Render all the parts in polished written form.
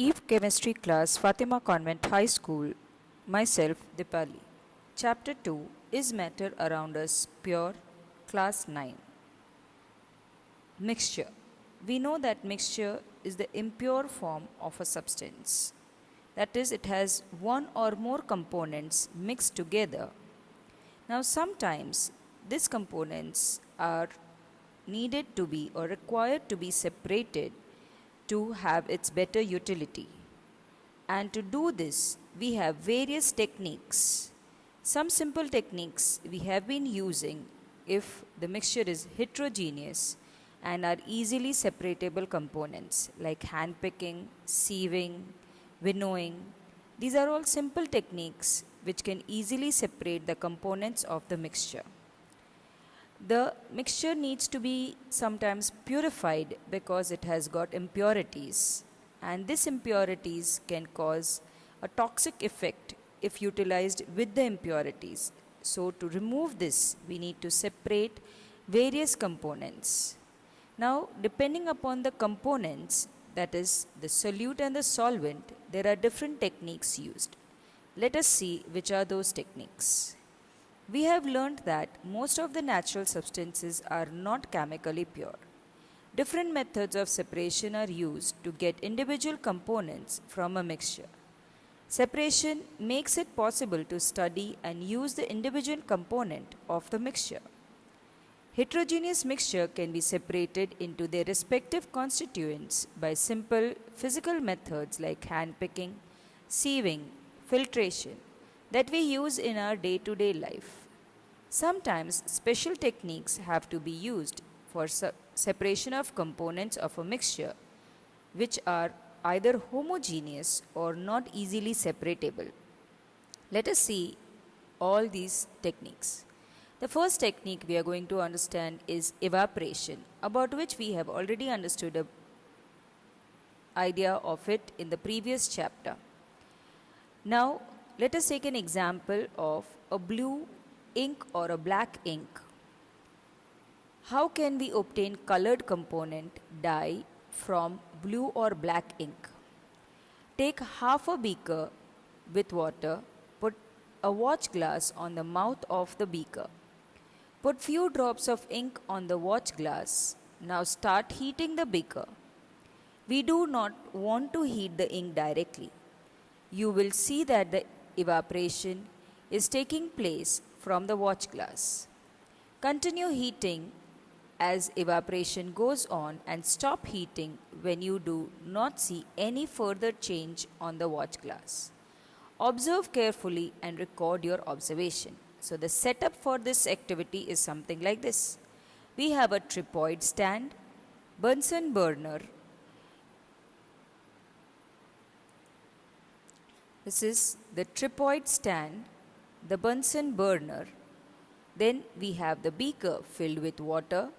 Eve Chemistry Class, Fatima Convent High School. Myself, Dipali. Chapter 2 Is Matter Around Us Pure? Class 9. Mixture. We know that mixture is the impure form of a substance. That is, it has one or more components mixed together. Now, sometimes these components are needed to be or required to be separated to have its better utility. And to do this, we have various techniques. Some simple techniques we have been using if the mixture is heterogeneous and are easily separatable components like handpicking, sieving, winnowing. These are all simple techniques which can easily separate the components of the mixture. The mixture needs to be sometimes purified because it has got impurities, and these impurities can cause a toxic effect if utilized with the impurities. So to remove this, we need to separate various components. Now, depending upon the components, that is the solute and the solvent, there are different techniques used. Let us see which are those techniques. We have learned that most of the natural substances are not chemically pure. Different methods of separation are used to get individual components from a mixture. Separation makes it possible to study and use the individual component of the mixture. Heterogeneous mixture can be separated into their respective constituents by simple physical methods like handpicking, sieving, filtration that we use in our day-to-day life. Sometimes special techniques have to be used for separation of components of a mixture which are either homogeneous or not easily separable. Let us see all these techniques. The first technique we are going to understand is evaporation, about which we have already understood an idea of it in the previous chapter. Now, let us take an example of a blue ink or a black ink. How can we obtain colored component dye from blue or black ink? Take half a beaker with water, put a watch glass on the mouth of the beaker. Put few drops of ink on the watch glass. Now start heating the beaker. We do not want to heat the ink directly. You will see that the evaporation is taking place from the watch glass. Continue heating as evaporation goes on and stop heating when you do not see any further change on the watch glass. Observe carefully and record your observation. So the setup for this activity is something like this. We have a tripod stand, Bunsen burner. This is the tripod stand, the Bunsen burner. Then we have the beaker filled with water.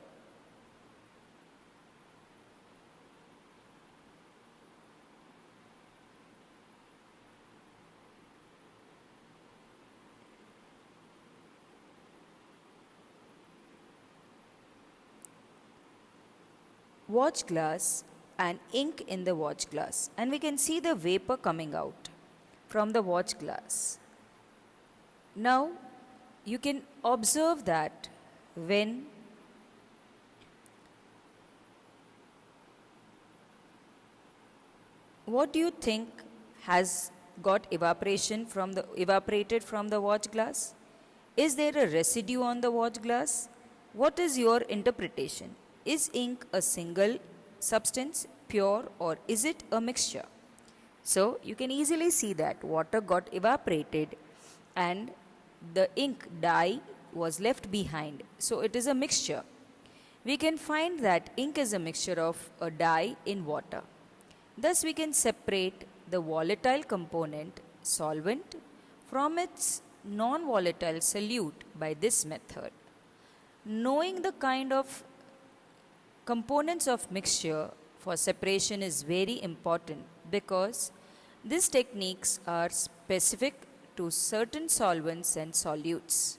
Watch glass and ink in the watch glass, and we can see the vapor coming out from the watch glass. Now you can observe that when what do you think has got evaporated from the watch glass? Is there a residue on the watch glass? What is your interpretation? Is ink a single substance, pure, or is it a mixture? So you can easily see that water got evaporated and the ink dye was left behind. So it is a mixture. We can find that ink is a mixture of a dye in water. Thus we can separate the volatile component, solvent, from its non-volatile solute by this method. Knowing the kind of components of mixture for separation is very important because these techniques are specific to certain solvents and solutes.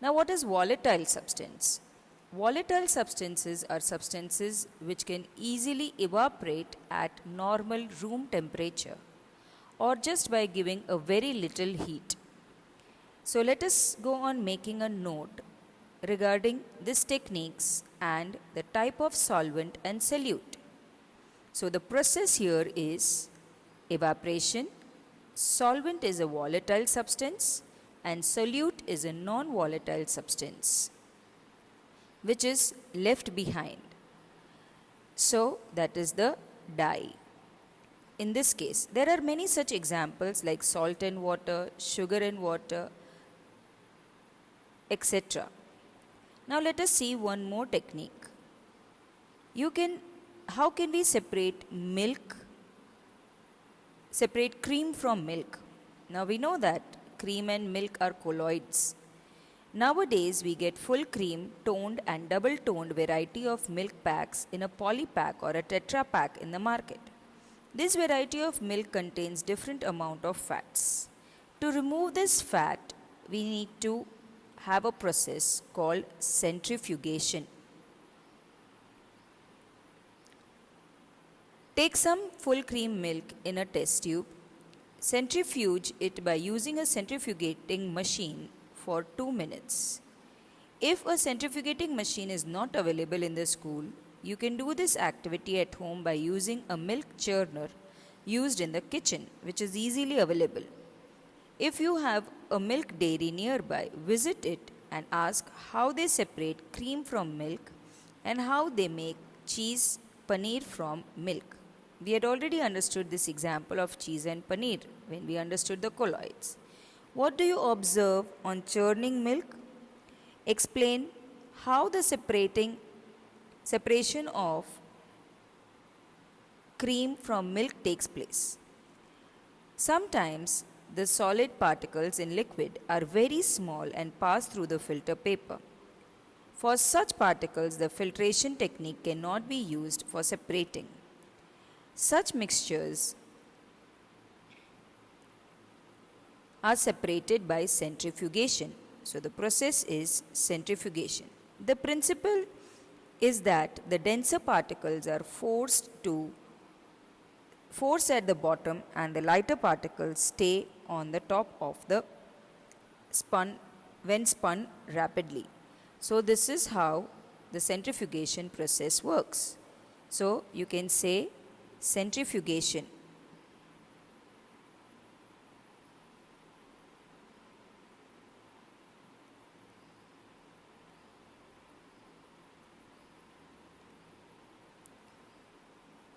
Now, what is volatile substance? Volatile substances are substances which can easily evaporate at normal room temperature or just by giving a very little heat. So let us go on making a note regarding these techniques and the type of solvent and solute. So the process here is evaporation, solvent is a volatile substance and solute is a non-volatile substance which is left behind. So that is the dye. In this case, there are many such examples like salt and water, sugar and water, etc. Now let us see one more technique. How can we separate cream from milk? Now we know that cream and milk are colloids. Nowadays, we get full cream, toned and double toned variety of milk packs in a poly pack or a tetra pack in the market. This variety of milk contains different amount of fats. To remove this fat, we need to have a process called centrifugation. Take some full cream milk in a test tube, centrifuge it by using a centrifugating machine for 2 minutes. If a centrifugating machine is not available in the school, you can do this activity at home by using a milk churner used in the kitchen, which is easily available. If you have a milk dairy nearby, visit it and ask how they separate cream from milk and how they make cheese paneer from milk. We had already understood this example of cheese and paneer when we understood the colloids. What do you observe on churning milk? Explain how the separation of cream from milk takes place. Sometimes the solid particles in liquid are very small and pass through the filter paper. For such particles, the filtration technique cannot be used for separating. Such mixtures are separated by centrifugation. So the process is centrifugation. The principle is that the denser particles are forced at the bottom and the lighter particles stay on the top of the when spun rapidly. So this is how the centrifugation process works. So you can say centrifugation.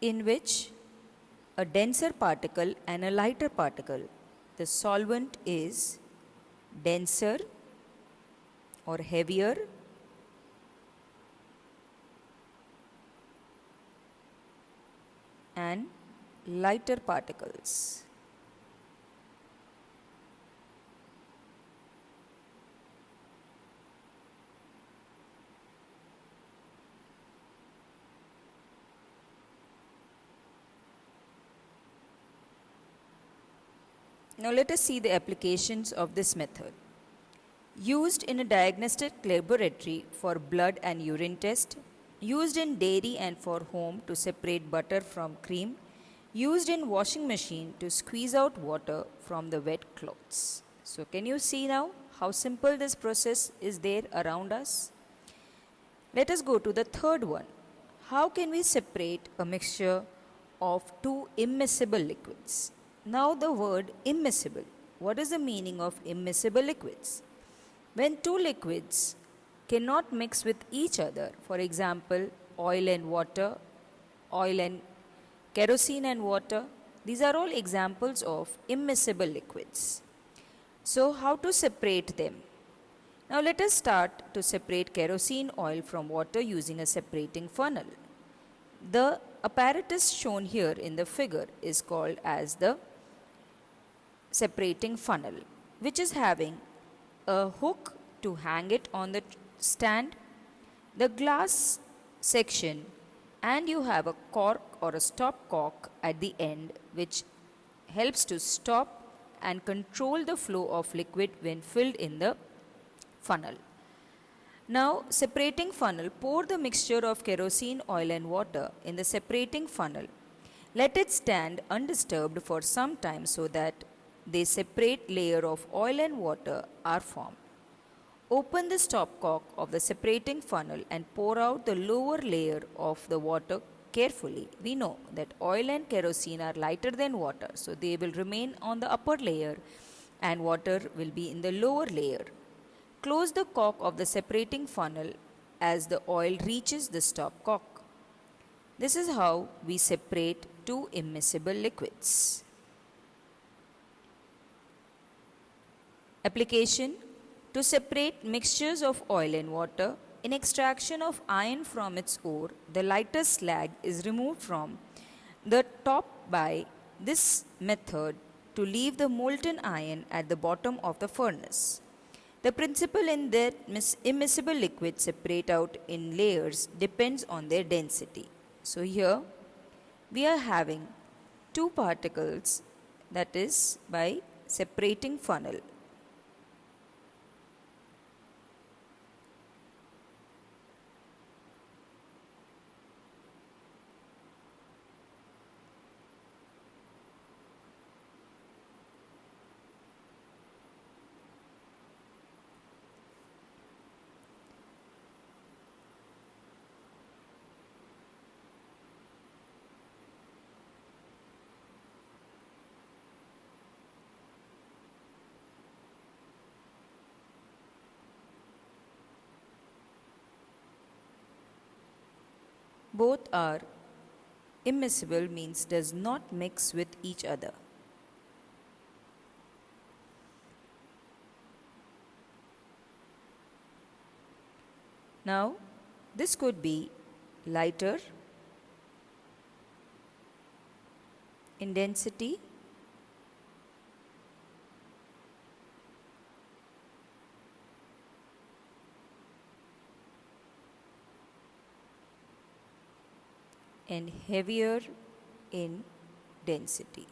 In which a denser particle and a lighter particle, the solvent is denser or heavier and lighter particles. Now let us see the applications of this method. Used in a diagnostic laboratory for blood and urine test, used in dairy and for home to separate butter from cream, used in washing machine to squeeze out water from the wet clothes. So can you see now how simple this process is there around us? Let us go to the third one. How can we separate a mixture of two immiscible liquids? Now the word immiscible. What is the meaning of immiscible liquids? When two liquids cannot mix with each other, for example, oil and water, oil and kerosene and water, these are all examples of immiscible liquids. So how to separate them? Now let us start to separate kerosene oil from water using a separating funnel. The apparatus shown here in the figure is called as the separating funnel, which is having a hook to hang it on the stand, the glass section, and you have a cork or a stop cock at the end which helps to stop and control the flow of liquid when filled in the funnel. Now, separating funnel, pour the mixture of kerosene, oil and water in the separating funnel. Let it stand undisturbed for some time so that the separate layer of oil and water are formed. Open the stopcock of the separating funnel and pour out the lower layer of the water carefully. We know that oil and kerosene are lighter than water, so they will remain on the upper layer and water will be in the lower layer. Close the cork of the separating funnel as the oil reaches the stopcock. This is how we separate two immiscible liquids. Application: to separate mixtures of oil and water, in extraction of iron from its ore, the lighter slag is removed from the top by this method to leave the molten iron at the bottom of the furnace. The principle in that immiscible liquids separate out in layers depends on their density. So here we are having two particles, that is by separating funnel. Both are immiscible, means does not mix with each other. Now, this could be lighter in density and heavier in density.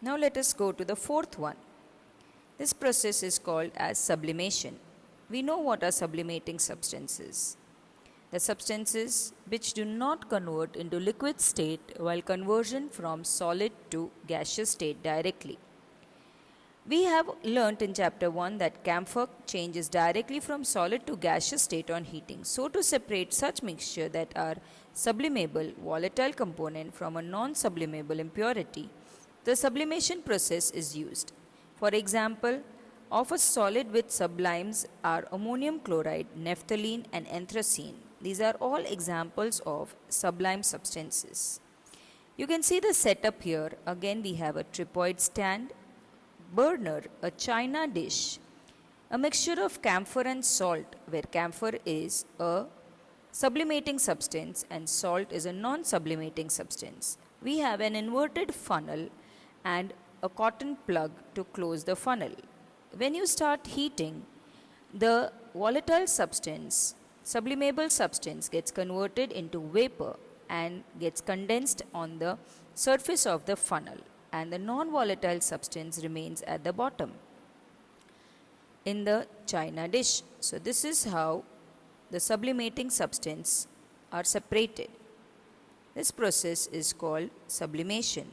Now let us go to the fourth one. This process is called as sublimation. We know what are sublimating substances. The substances which do not convert into liquid state while conversion from solid to gaseous state directly. We have learnt in chapter 1 that camphor changes directly from solid to gaseous state on heating. So to separate such mixture that are sublimable volatile component from a non-sublimable impurity, the sublimation process is used. For example, of a solid which sublimes are ammonium chloride, naphthalene and anthracene. These are all examples of sublime substances. You can see the setup here. Again we have a tripod stand, burner, a china dish, a mixture of camphor and salt, where camphor is a sublimating substance and salt is a non-sublimating substance. We have an inverted funnel and a cotton plug to close the funnel. When you start heating, the volatile substance, sublimable substance, gets converted into vapor and gets condensed on the surface of the funnel, and the non-volatile substance remains at the bottom in the china dish. So this is how the sublimating substance are separated. This process is called sublimation.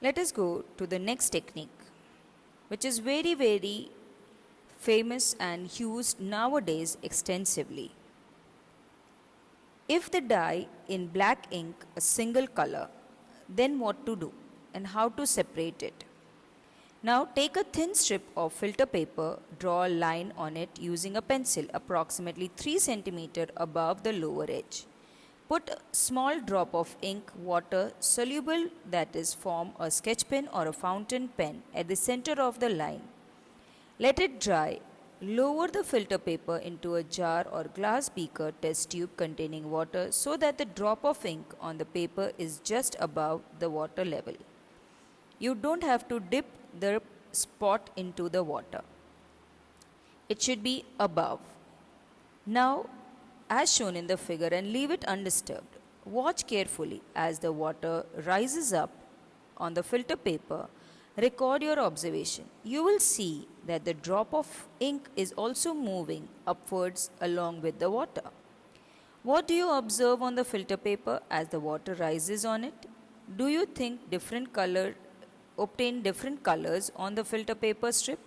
Let us go to the next technique, which is very famous and used nowadays extensively. If the dye in black ink a single color, then what to do and how to separate it? Now take a thin strip of filter paper, draw a line on it using a pencil approximately 3 cm above the lower edge. Put a small drop of ink, water soluble, that is, form a sketch pen or a fountain pen at the center of the line. Let it dry. Lower the filter paper into a jar or glass beaker test tube containing water so that the drop of ink on the paper is just above the water level. You don't have to dip the spot into the water. It should be above. Now, as shown in the figure, and leave it undisturbed. Watch carefully as the water rises up on the filter paper. Record your observation. You will see that the drop of ink is also moving upwards along with the water. What do you observe on the filter paper as the water rises on it? Do you think obtain different colors on the filter paper strip?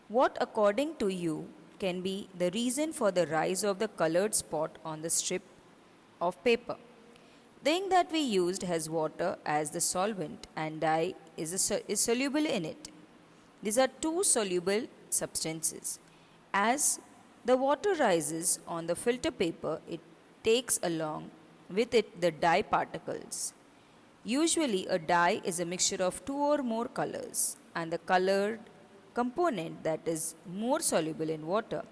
What, according to you, can be the reason for the rise of the colored spot on the strip of paper? The ink that we used has water as the solvent and dye is soluble in it. These are two soluble substances. As the water rises on the filter paper, it takes along with it the dye particles. Usually, a dye is a mixture of two or more colors, and the colored component that is more soluble in water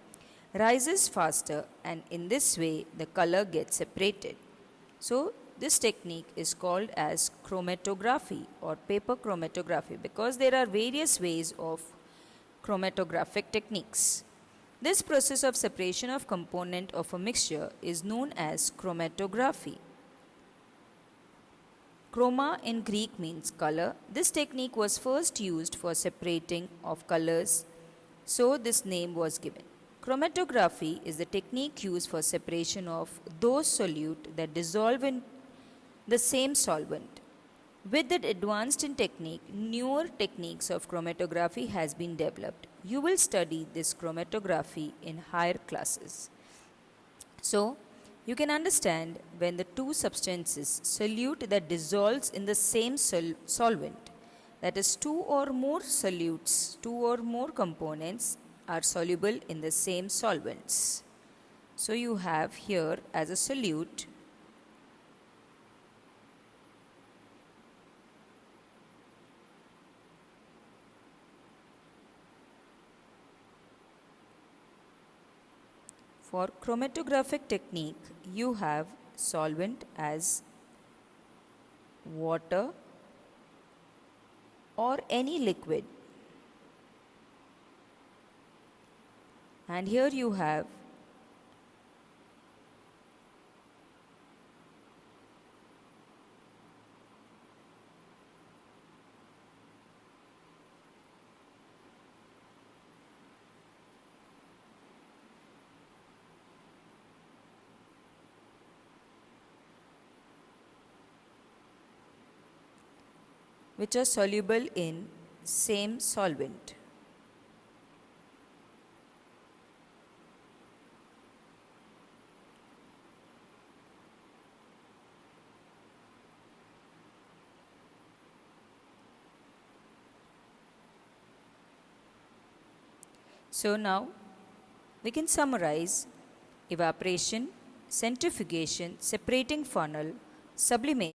rises faster, and in this way the color gets separated. So, this technique is called as chromatography or paper chromatography because there are various ways of chromatographic techniques. This process of separation of component of a mixture is known as chromatography. Chroma in Greek means color. This technique was first used for separating of colors, so this name was given. Chromatography is the technique used for separation of those solute that dissolve in the same solvent. With it advanced in technique, newer techniques of chromatography has been developed. You will study this chromatography in higher classes. So, you can understand when the two substances solute that dissolves in the same solvent, that is two or more solutes, two or more components are soluble in the same solvents. So you have here as a solute for chromatographic technique, you have solvent as water or any liquid, and here you have which are soluble in same solvent. So now we can summarize evaporation, centrifugation, separating funnel, sublimation.